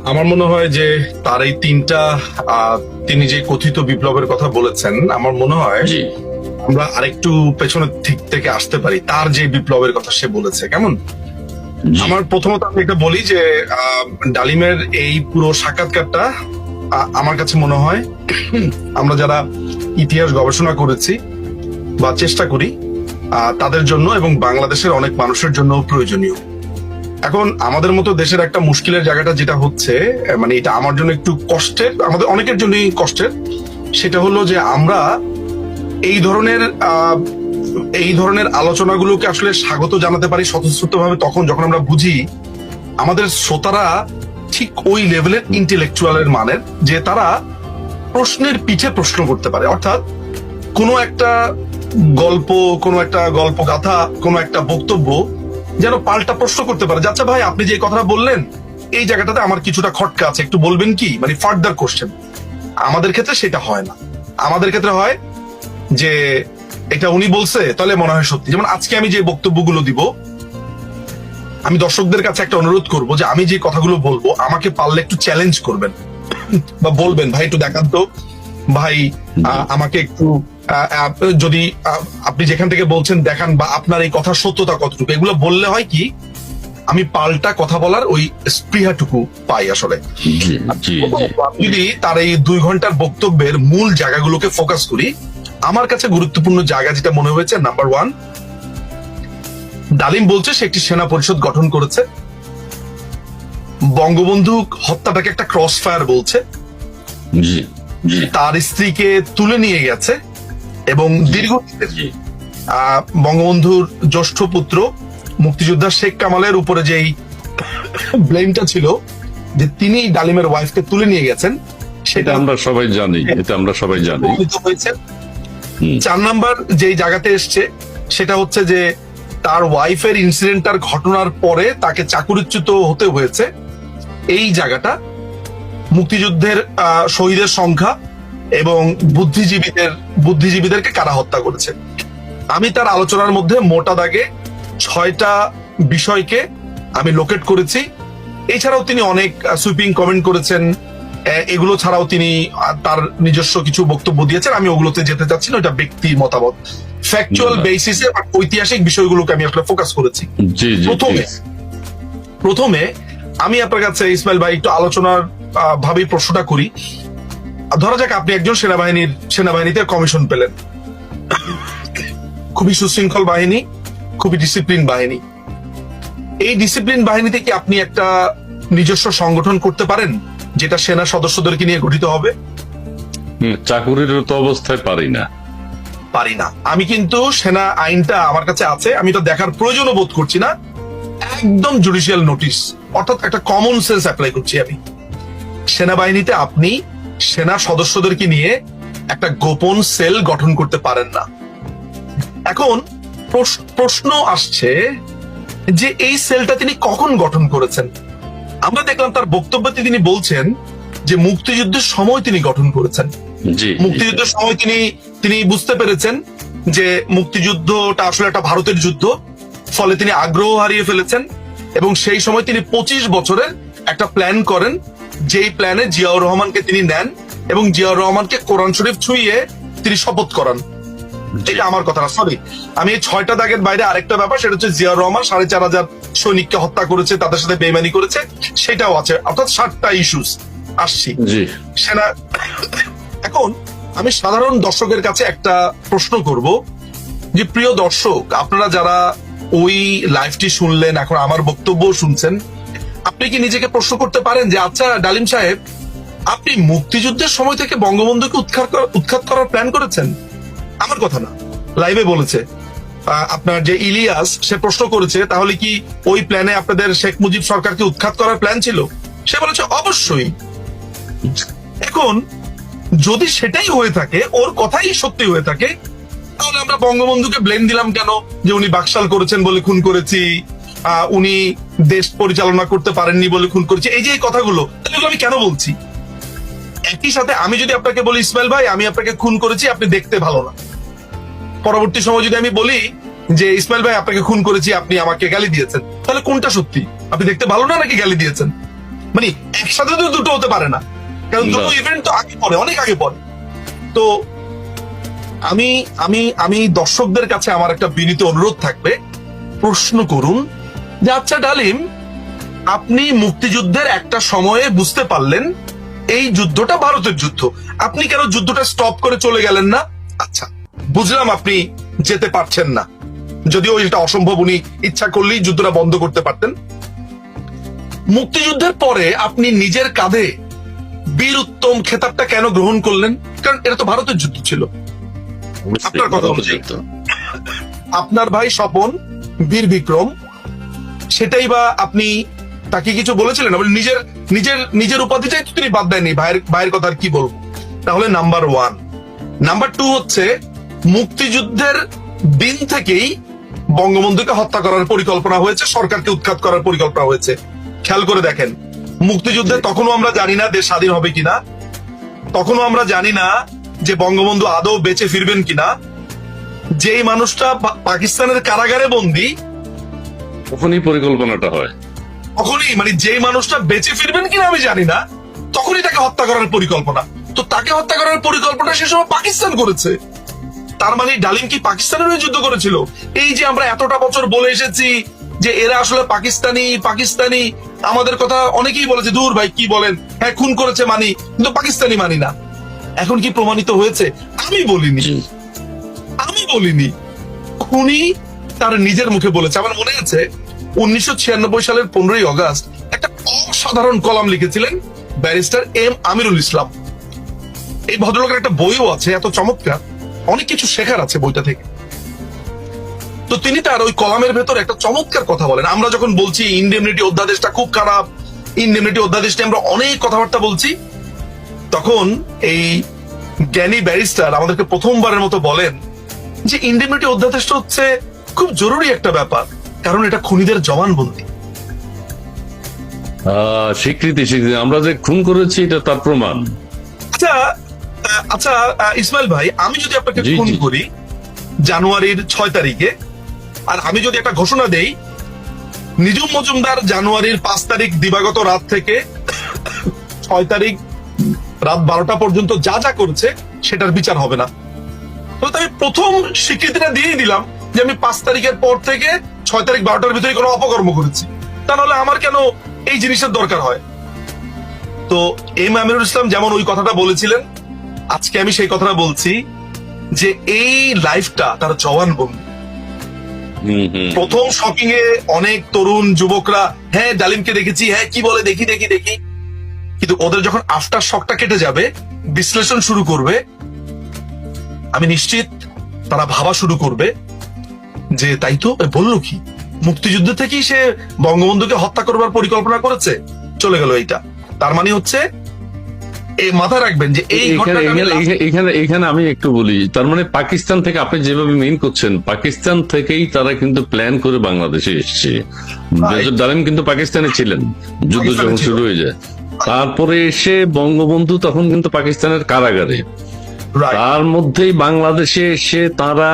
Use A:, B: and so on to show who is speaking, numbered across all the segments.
A: আমার মনে হয় যে তার এই তিনটা তিনি যে কথিত বিপ্লবের কথা বলেছেন, আমার মনে হয়
B: জি
A: আমরা আরেকটু পেছনের দিক থেকে আসতে পারি। তার যে বিপ্লবের কথা সে বলেছে কেমন,
B: জি
A: আমার প্রথমত আমি এটা বলি যে ডালিমের এই পুরো সাক্ষাৎকারটা আমার কাছে মনে হয় আমরা যারা ইতিহাস গবেষণা করেছি বা চেষ্টা করি তাদের জন্য এবং বাংলাদেশের অনেক মানুষের জন্য প্রয়োজনীয়। এখন আমাদের মতো দেশের একটা মুশকিলের জায়গাটা যেটা হচ্ছে, মানে এটা আমার জন্য একটু কষ্টের, আমাদের অনেকের জন্যই কষ্টের, সেটা হলো যে আমরা এই ধরনের এই ধরনের আলোচনাগুলোকে আসলে স্বাগত জানাতে পারি স্বতঃস্ফূর্ত ভাবে তখন যখন আমরা বুঝি আমাদের শ্রোতারা ঠিক ওই লেভেলের ইন্টেলেকচুয়ালের মানের যে তারা প্রশ্নের পিঠে প্রশ্ন করতে পারে। অর্থাৎ কোনো একটা গল্প, কোনো একটা গল্পগাথা, কোনো একটা বক্তব্য যেন পাল্টা প্রশ্ন করতে পারে, আচ্ছা ভাই আপনি যে কথাটা বললেন এই জায়গাটাতে আমার কিছুটা খটকা আছে, একটু বলবেন কি, মানে ফার্দার কোশ্চেন। আমাদের ক্ষেত্রে সেটা হয় না। আমাদের ক্ষেত্রে হয় যে এটা উনি বলছে তাহলে মনে হয় সত্যি। যেমন আজকে আমি যে বক্তব্যগুলো দিব, আমি দর্শকদের কাছে একটা অনুরোধ করব যে আমি যে কথাগুলো বলবো আমাকে পারলে একটু চ্যালেঞ্জ করবেন বা বলবেন ভাই একটু দেখান তো ভাই, আমাকে একটু যদি আপনি যেখান থেকে বলছেন দেখান, বা আপনার এই কথার সত্যতা কতটুকু, এগুলো বললে হয় কি আমি পাল্টা কথা বলার ওই স্পৃহাটুকু পাই আসলে।
B: জি জি
A: যদি তার এই 2 ঘন্টার বক্তব্যের মূল জায়গাগুলোকে ফোকাস করি, আমার কাছে গুরুত্বপূর্ণ জায়গা যেটা মনে হয়েছে, নাম্বার 1, ডালিম বলছে সে একটি সেনা পরিষদ গঠন করেছে, বঙ্গবন্ধু হত্যাটাকে একটা ক্রস ফায়ার বলছে,
B: জি জি
A: তার স্ত্রীকে তুলে নিয়ে গেছে এবং দীর্ঘদিনের
B: জি
A: বঙ্গবন্ধুর জ্যেষ্ঠ পুত্র মুক্তিযোদ্ধা শেখ কামালের উপরে যেই ব্লেমটা ছিল যে তিনি ডালিমের ওয়াইফকে তুলে নিয়ে গেছেন,
B: এটা
A: সেটা
B: আমরা সবাই জানি, এটা আমরা সবাই জানি।
A: প্রমাণিত হয়েছে।
B: হুম।
A: 4 নাম্বার যেই জায়গাতে এসছে সেটা হচ্ছে যে তার ওয়াইফের ইনসিডেন্টটার ঘটনার পরে তাকে চাকরিচ্যুত হতে হয়েছে। এই জায়গাটা মুক্তিযুদ্ধের শহীদের সংখ্যা এবং বুদ্ধিজীবীদেরকে কারা হত্যা করেছে। আমি তার আলোচনার মধ্যে মোটা দাগে 6টা বিষয়কে আমি লোকেট করেছি। এছাড়াও তিনি অনেক সুইপিং কমেন্ট করেছেন, এগুলো ছাড়াও তিনি তার নিজস্ব কিছু বক্তব্য দিয়েছেন, আমি ওগুলোতে যেতে চাচ্ছি না, এটা ব্যক্তি মতামত। ফ্যাকচুয়াল বেসিসে ঐতিহাসিক বিষয়গুলোকে আমি আসলে ফোকাস করেছি।
B: জি জি
A: প্রথমে আমি আপনার কাছে ইসমাইল ভাই একটু আলোচনার ভাবে প্রশ্নটা করি। ধরা যাক আপনি একজন সেনাবাহিনীতে কমিশন পেলেন, খুবই সুশৃঙ্খল বাহিনী, খুবই ডিসিপ্লিন বাহিনী। এই ডিসিপ্লিন বাহিনীতে কি আপনি একটা নিজস্ব সংগঠন করতে পারেন যেটা সেনা সদস্যদেরকে নিয়ে গঠিত হবে?
B: চাকুরির তো অবস্থায় পারি না। আমি কিন্তু সেনা আইনটা আমার কাছে আছে, আমি তো দেখার প্রয়োজনও বোধ করছি না, একদম জুডিশিয়াল নোটিশ, অর্থাৎ একটা কমন সেন্স অ্যাপ্লাই করছি আমি। সেনাবাহিনীতে আপনি সেনা সদস্যদেরকে নিয়ে একটা গোপন সেল গঠন করতে পারেন না। এখন প্রশ্ন আসছে যে এই সেলটা তিনি কখন গঠন করেছেন। আমরা দেখলাম তার বক্তব্যতে তিনি বলছেন যে মুক্তিযুদ্ধের সময় তিনি গঠন করেছেন। জি
A: মুক্তিযুদ্ধের সময় তিনি বুঝতে পেরেছেন যে মুক্তিযুদ্ধটা আসলে একটা ভারতের যুদ্ধ, ফলে তিনি আগ্রহ হারিয়ে ফেলেছেন এবং সেই সময় তিনি 25 বছরের একটা প্ল্যান করেন, যেই প্ল্যানে জিয়াউর রহমানকে তিনি নেন এবং জিয়াউর রহমানকে কোরআন শরীফ ছুঁইয়ে তিনি শপথ করান। এটা আমার কথা না, সরি, আমি এই 6টা দাগের বাইরে আরেকটা ব্যাপার, সেটা হচ্ছে জিয়াউর রহমান 4,500 সৈনিককে হত্যা করেছে, তাদের সাথে বেইমানি করেছে, সেটাও আছে, অর্থাৎ 7টা ইস্যুস আসছি সেনা। এখন আমি সাধারণ দর্শকের কাছে একটা প্রশ্ন করব যে প্রিয় দর্শক, আপনারা যারা ওই লাইভটি শুনলেন, এখন আমার বক্তব্য শুনছেন, আপনি কি নিজেকে প্রশ্ন করতে পারেন যে আচ্ছা ডালিম সাহেব, আপনি মুক্তিযুদ্ধের সময় থেকে বঙ্গবন্ধুকে উৎখাত করার প্ল্যান করেছেন? আমার কথা না, লাইভে বলেছে। আপনার যে ইলিয়াস, সে প্রশ্ন করেছে তাহলে কি ওই প্ল্যানে আপনাদের শেখ মুজিব সরকারকে উৎখাত করার প্ল্যান ছিল? সে বলেছে অবশ্যই। এখন যদি সেটাই হয়ে থাকে, ওর কথাই সত্যি হয়ে থাকে, তাহলে আমরা বঙ্গবন্ধুকে ব্লেম দিলাম কেন যে উনি বাকশাল করেছেন বলে খুন করেছি, উনি দেশ পরিচালনা করতে পারেননি বলে খুন করেছি, এই যে কথাগুলো, তাহলে আমি কেন বলছি? একই সাথে আমি যদি আপনাকে বলি ইসমাইল ভাই আমি আপনাকে খুন করেছি, আপনি দেখতে ভালো না, পরবর্তী সময় যদি আমি বলি যে ইসমাইল ভাই আপনাকে খুন করেছি, আপনি আমাকে গালি দিয়েছেন, তাহলে কোনটা সত্যি? আপনি দেখতে ভালো না নাকি গালি দিয়েছেন? মানে একসাথে তো দুটো হতে পারে না, কারণ দুটো
B: না।
A: ইভেন্ট তো আগে পরে, অনেক আগে পরে। তো আমি আমি আমি দর্শকদের কাছে আমার একটা বিনীত অনুরোধ থাকবে, প্রশ্ন করুন যে আচ্ছা ডালিম, আপনি মুক্তিযুদ্ধের একটা সময়ে বুঝতে পারলেন এই যুদ্ধটা ভারতের যুদ্ধ, আপনি কেন যুদ্ধটা স্টপ করে চলে গেলেন না? আচ্ছা, বুঝলাম আপনি যেতে পারছেন না, যদিও এটা অসম্ভব, উনি ইচ্ছা করলেই যুদ্ধটা বন্ধ করতে পারতেন। মুক্তিযুদ্ধের পরে আপনি নিজের কাঁধে বীর উত্তম খেতাবটা কেন গ্রহণ করলেন? কারণ এটা তো ভারতের যুদ্ধ ছিল। আপনার কথা অনুযায়ী আপনার ভাই স্বপন বীর বিক্রম, সেটাই বা আপনি তাকে কিছু বলেছিলেন? নিজের নিজের নিজের উপাধিটাই তো তিনি বাদ দেননি, ভাইয়ের কথা আর কি বলবো। তাহলে নাম্বার ওয়ান। নাম্বার টু হচ্ছে, মুক্তিযুদ্ধের দিন থেকেই বঙ্গবন্ধুকে হত্যা করার পরিকল্পনা হয়েছে, সরকারকে উৎখাত করার পরিকল্পনা হয়েছে। খেয়াল করে দেখেন, মুক্তিযুদ্ধে তখনও আমরা জানি না দেশ স্বাধীন হবে কিনা, তখনও আমরা জানি না যে বঙ্গবন্ধু আদৌ বেঁচে ফিরবেন কিনা। যেই মানুষটা পাকিস্তানের কারাগারে বন্দী,
B: তখনই পরিকল্পনাটা হয়,
A: তখনই মানে যেই মানুষটা বেঁচে ফিরবেন কিনা আমি জানি না, তখনই তাকে হত্যা করার পরিকল্পনা। তো তাকে হত্যা করার পরিকল্পনা সে সময় পাকিস্তান করেছে। তার মানে ডালিম কি পাকিস্তানের হয়ে যুদ্ধ করেছিল? এই যে আমরা এতটা বছর বলে এসেছি যে এরা আসলে পাকিস্তানি পাকিস্তানি, আমাদের কথা অনেকেই বলেছে, দূর ভাই কি বলেন, হ্যাঁ খুন করেছে মানি, কিন্তু পাকিস্তানি মানি না। এখন কি প্রমাণিত হয়েছে? আমি বলিনি, আমি বলিনি, খুনি তার নিজের মুখে বলেছে। আমার মনে আছে 1996 সালের 15ই অগস্ট একটা অসাধারণ কলাম লিখেছিলেন ব্যারিস্টার এম আমিরুল ইসলাম। এই ভদ্রলোকের একটা বইও আছে, এত চমৎকার, অনেক কিছু শেখার আছে বইটা থেকে। তো তিনি তার ওই কলামের ভেতর একটা চমৎকার কথা বলেন। আমরা যখন বলছি ইন্ডেমনিটি অধ্যাদেশটা খুব খারাপ, ইন্ডেমনিটি অধ্যাদেশ নিয়ে আমরা অনেক কথাবার্তা বলছি, তখন এই জ্ঞানী ব্যারিস্টার আমাদেরকে প্রথমবারের মতো বলেন যে ইন্ডেমনিটি অধ্যাদেশটা হচ্ছে খুব জরুরি একটা ব্যাপার, কারণ এটা খুনিদের জবানবন্দি।
B: স্বীকৃতি আমরা যে খুন করেছি এটা তার প্রমাণ।
A: আচ্ছা আচ্ছা ইসমাইল ভাই, আমি যদি আপনাকে
B: জি,
A: খুন
B: জি।
A: করি জানুয়ারির 6 তারিখে, আর আমি যদি একটা ঘোষণা দেই নিজুম মজুমদার জানুয়ারির 5 তারিখ দিবাগত রাত থেকে 6 তারিখ রাত 12টা পর্যন্ত যা যা করেছে সেটার বিচার হবে না, তো আমি প্রথম স্বীকৃতিটা দিয়েই দিলাম যে আমি 5 তারিখের পর থেকে 6 তারিখ 12টার ভিতরে কোনো অপকর্ম করেছি। তা নাহলে আমার কেন এই জিনিসের দরকার হয়? তো এম আমিরুল ইসলাম যেমন ওই কথাটা বলেছিলেন, আজকে আমি সেই কথাটা বলছি যে এই লাইফটা তার জবানবন্দি। প্রথম শকিং এ অনেক তরুণ যুবকরা হ্যাঁ ডালিমকে দেখেছি, হ্যাঁ কি বলে দেখি দেখি দেখি, কিন্তু ওদের যখন আফটার শকটা কেটে যাবে, বিশ্লেষণ শুরু করবে, আমি নিশ্চিত তারা ভাবা শুরু করবে যে তাই তো বললো কি, মুক্তিযুদ্ধ থেকেই সে বঙ্গবন্ধুকে হত্যা করবার পরিকল্পনা করেছে, চলে গেল এইটা। তার মানে হচ্ছে এই মাথায় রাখবেন যে এই
B: এখানে আমি একটু বলি, তার মানে পাকিস্তান থেকে আপনি যেভাবে মেইন করছেন, পাকিস্তান থেকেই তারা কিন্তু প্ল্যান করে বাংলাদেশে এসছে। ডালিম কিন্তু পাকিস্তানে ছিলেন যুদ্ধ যখন শুরু হয়ে যায়, তারপরে এসে বঙ্গবন্ধু তখন কিন্তু পাকিস্তানের কারাগারে, তার মধ্যেই বাংলাদেশে এসে তারা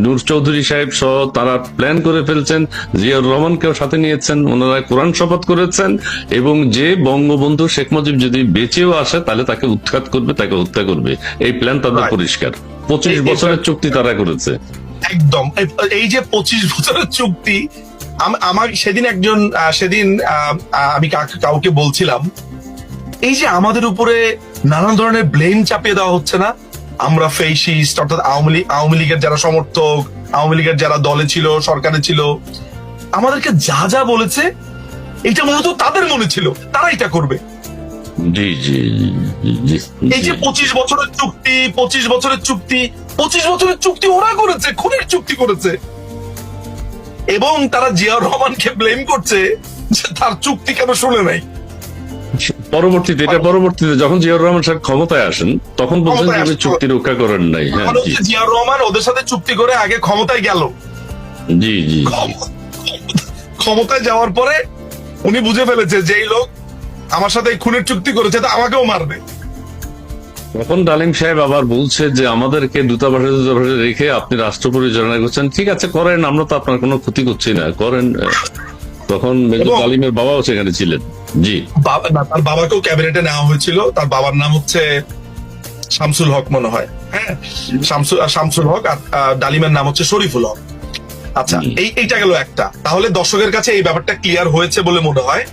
B: নূর চৌধুরী সাহেব সহ তারা প্ল্যান করে ফেলছেন, জিয়াউর রহমানকেও সাথে নিয়েছেন, ওনারা কোরআন শপথ করেছেন, এবং যে বঙ্গবন্ধু শেখ মুজিব যদি বেঁচেও আসে তাহলে তাকে উৎখাত করবে, তাকে হত্যা করবে, এই প্ল্যান তাদের পরিষ্কার। 25 বছরের চুক্তি তারা করেছে।
A: একদম, এই যে 25 বছরের চুক্তি, আমার সেদিন আমি কাউকে বলছিলাম, এই যে আমাদের উপরে নানান ধরনের ব্লেম চাপিয়ে দেওয়া হচ্ছে না, আমরা ফেসিস্ট, অর্থাৎ আওয়ামী লীগের যারা সমর্থক, আওয়ামী লীগের যারা দলে ছিল, সরকারে ছিল, আমাদেরকে যা যা বলেছে এটা মূলত তাদের মনে ছিল, তারা এটা করবে।
B: জি জি জি।
A: এই যে 25 বছরের চুক্তি, 25 বছরের চুক্তি, 25 বছরের চুক্তি ওরা করেছে, খুনের চুক্তি করেছে, এবং তারা জিয়াউর রহমানকে ব্লেম করছে যে তার চুক্তি কেন শুনে নাই।
B: পরবর্তীতে যখন জিয়াউর রহমান সাহেব ক্ষমতায় আসেন তখন বলছেন যে চুক্তি রক্ষা করেন নাই। হ্যাঁ,
A: জিয়াউর রহমান ওদের সাথে চুক্তি করে আগে ক্ষমতায় গেল,
B: জি জি,
A: ক্ষমতায় যাওয়ার পরে উনি বুঝে ফেলেছে যে এই লোক আমার সাথে খুনের চুক্তি করেছে, তা আমাকেও মারবে।
B: তখন ডালিম সাহেব আবার বলছে যে আমাদেরকে দূতাবাসে রেখে আপনি রাষ্ট্র পরিচালনা করছেন, ঠিক আছে করেন, আমরা তো আপনার কোনো ক্ষতি করছি না, করেন। তখন মেজর
A: এবং-
B: ডালিমের বাবাও সেখানে ছিলেন। জি,
A: তার বাবাকেও ক্যাবিনেটে নেওয়া হয়েছিল। তার বাবার নাম হচ্ছে শামসুল হক মনে হয়, হ্যাঁ, শামসুল হক। আর ডালিমের নাম হচ্ছে শরীফুল হক। আচ্ছা, এইটা গেল একটা। তাহলে দর্শকের কাছে এই ব্যাপারটা ক্লিয়ার হয়েছে বলে মনে হয়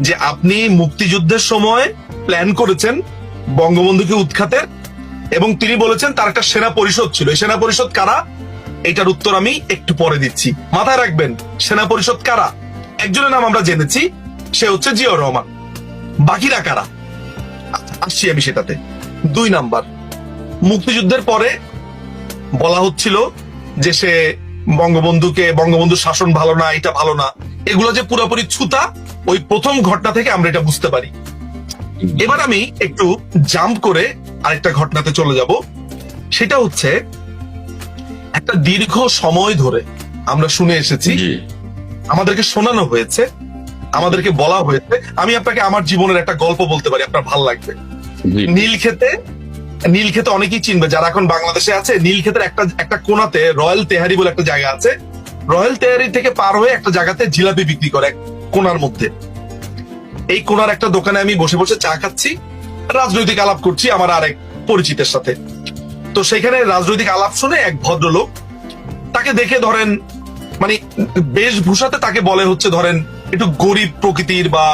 A: যে আপনি মুক্তিযুদ্ধের সময় প্ল্যান করেছেন বঙ্গবন্ধুকে উৎখাতের, এবং তিনি বলেছেন তার একটা সেনা পরিষদ ছিল। এই সেনা পরিষদ কারা, এটার উত্তর আমি একটু পরে দিচ্ছি। মাথায় রাখবেন, সেনা পরিষদ কারা? একজনের নাম আমরা জেনেছি, সে হচ্ছে জিয়াউর রহমান। বাকিরা কারা? আচ্ছা, আসছি আমি সেটাতে। 2 নাম্বার, মুক্তিযুদ্ধের পরে বলা হচ্ছিল যে সে বঙ্গবন্ধুর শাসন ভালো না, এটা ভালো না, এগুলো যে পুরোপুরি ছুতা, ওই প্রথম ঘটনা থেকে আমরা এটা বুঝতে পারি। এবার আমি একটু জাম্প করে আরেকটা ঘটনাতে চলে যাব। সেটা হচ্ছে একটা দীর্ঘ সময় ধরে আমরা শুনে এসেছি,
B: জি,
A: আমাদেরকে শোনানো হয়েছে, আমাদেরকে বলা হয়েছে। আমি আপনাকে আমার জীবনের একটা গল্প বলতে পারি, আপনার ভাল লাগবে।
B: জি।
A: নীলক্ষেতে অনেকেই চিনবে যারা এখন বাংলাদেশে আছে। নীলক্ষেতের একটা কোনাতে রয়্যাল তেহারি বলে একটা জায়গা আছে। রয়্যাল তেহারি থেকে পার হয়ে একটা জায়গাতে জিলাপি বিক্রি করে, এক কোনার মধ্যে। এই কোনার একটা দোকানে আমি বসে বসে চা খাচ্ছি, রাজনৈতিক আলাপ করছি আমার আরেক পরিচিতের সাথে। তো সেখানে রাজনৈতিক আলাপ শুনে এক ভদ্রলোক, তাকে দেখে ধরেন মানে বেশভূষাতে তাকে বলে হচ্ছে ধরেন একটু গরিব প্রকৃতির বা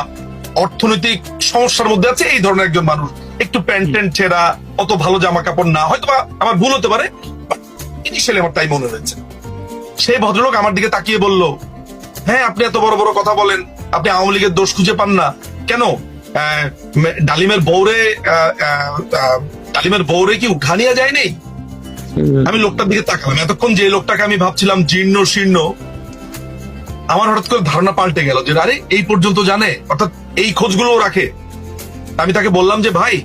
A: অর্থনৈতিক সমস্যার মধ্যে আছে এই ধরনের একজন মানুষ, একটু প্যান্ট ট্যান্ট ছেঁড়া, অত ভালো জামা কাপড় না, হয়তো বা আমার ভুল হতে পারে, ইনিশিয়ালি আমার তাই মনে হয়েছে। সেই ভদ্রলোক আমার দিকে তাকিয়ে বলল, হ্যাঁ আপনি এত বড় বড় কথা বলেন, আপনি আওয়ামী লীগের দোষ খুঁজে পান না কেন? ডালিমের বউরে কি উঠা নিয়ে যায় নেই? আমি লোকটার দিকে তাকালাম। এতক্ষণ যে লোকটাকে আমি ভাবছিলাম জীর্ণ শীর্ণ, আমার হঠাৎ করে ধারণা পাল্টে গেল যে আরে এই পর্যন্ত জানে, অর্থাৎ এই খোঁজগুলো রাখে। আমি তাকে বললাম যে ভাই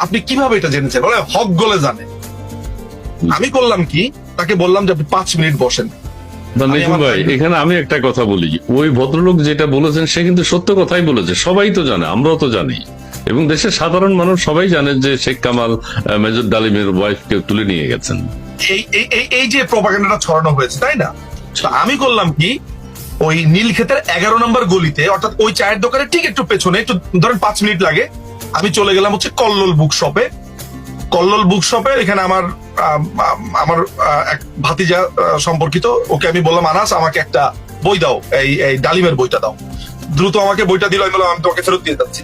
A: আপনি কিভাবে এটা জেনেছেন? বলে হক গলে জানে। আমি করলাম কি, তাকে বললাম যে আপনি 5 মিনিট বসেন।
B: নিখুন ভাই, এখানে আমি একটা কথা বলি, ওই ভদ্রলোক যেটা বলেছেন সে কিন্তু সত্য কথাই বলেছে, সবাই তো জানে, আমরাও তো জানি, এবং দেশের সাধারণ মানুষ সবাই জানে যে শেখ কামাল মেজর ডালিমের ওয়াইফকে তুলে নিয়ে গেছেন।
A: এই যে প্রপাগান্ডাটা ছড়ানো হয়েছে, তাই না? তো আমি করলাম কি, ওই নীলক্ষেতের 11 নম্বর গলিতে, অর্থাৎ ওই চায়ের দোকানের ঠিক একটু পেছনে, একটু ধরেন 5 মিনিট লাগে, আমি চলে গেলাম হচ্ছে কল্লোল বুক শপে। কল্লোল বুক শপে এখানে আমার এক ভাতিজা সম্পর্কিত, ওকে আমি বললাম আনাস আমাকে একটা বই দাও, এই ডালিমের বইটা দাও। দ্রুত আমাকে বইটা দিল। আমি বললাম আমি তোমাকে ফেরত দিয়ে যাচ্ছি।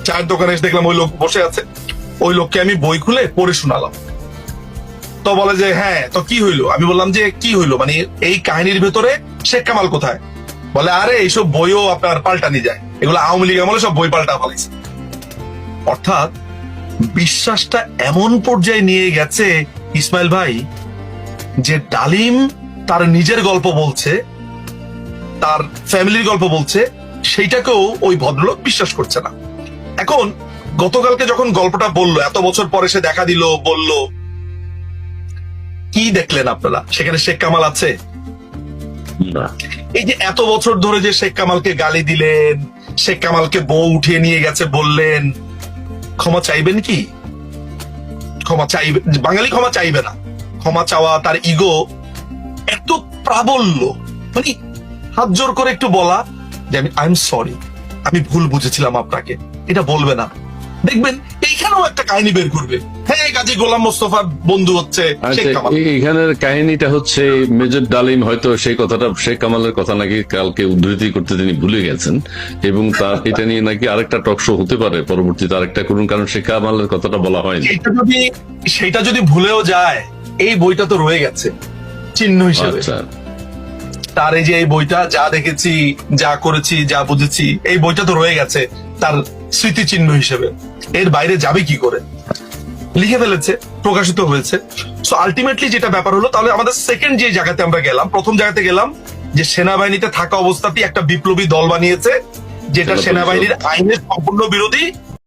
A: চায়ের দোকানে এসে দেখলাম ওই লোক বসে আছে। ওই লোককে আমি বই খুলে পড়ে শোনালাম। তো বলে যে হ্যাঁ তো কি হইলো? আমি বললাম যে কি হইলো মানে এই কাহিনীর ভেতরে শেখ কামাল কোথায়? বলে আরে এইসব বইও আপনার পাল্টানি যায়, এগুলো আওয়ামী লীগ আমলে সব বই পাল্টা ফেলাইছে। অর্থাৎ বিশ্বাসটা এমন পর্যায়ে নিয়ে গেছে ইসমাইল ভাই, যে ডালিম তার নিজের গল্প বলছে, তার ফ্যামিলির গল্প বলছে, সেইটাকেও ওই ভদ্রলোক বিশ্বাস করছে না। এখন গতকালকে যখন গল্পটা বললো, এত বছর পরে সে দেখা দিল, বলল, কি দেখলেন আপনারা? সেখানে শেখ কামাল আছে?
B: না।
A: এই যে এত বছর ধরে যে শেখ কামালকে গালি দিলেন, শেখ কামালকে বউ উঠিয়ে নিয়ে গেছে বললেন, ক্ষমা চাইবেন কি? ক্ষমা চাইবে? বাঙালি ক্ষমা চাইবে না। ক্ষমা চাওয়া, তার ইগো এত প্রাবল্য, মানে হাত জোর করে একটু বলা যে আই এম সরি, আমি ভুল বুঝেছিলাম আপনাকে, এটা বলবে না। দেখবেন এইখানেও একটা কাহিনী বের করবে, হ্যাঁ গাজী গোলাম মোস্তফার বন্ধু হচ্ছে শেখ কামাল।
B: এখানের কাহিনীটা হচ্ছে মেজর ডালিম হয়তো সেই কথাটা, শেখ কামালের কথা নাকি কালকে উদ্ধৃতি করতে তিনি ভুলে গেছেন, এবং তার এটা নিয়ে নাকি আরেকটা টক শো হতে পারে পরবর্তীতে আরেকটা করুন, কারণ শেখ কামালের কথাটা বলা হয়নি।
A: সেটা যদি ভুলেও যায়, এই বইটা তো রয়ে গেছে চিহ্ন হিসেবে।
B: আচ্ছা,
A: তার এই যে এই বইটা, যা দেখেছি, যা করেছি, যা বুঝেছি, এই বইটা তো রয়ে গেছে তার স্মৃতি চিহ্ন হিসেবে। এর বাইরে যাবে কি করে? লিখে ফেলেছে, প্রকাশিত হয়েছে। সো আলটিমেটলি যেটা ব্যাপার হলো, তাহলে আমাদের সেকেন্ড যে জায়গাতে আমরা গেলাম, প্রথম জায়গাতে গেলাম যে সেনাবাহিনীতে থাকা অবস্থাতেই একটা বিপ্লবী দল বানিয়েছে, যেটা সেনাবাহিনীর আইনের সম্পূর্ণ বিরোধী,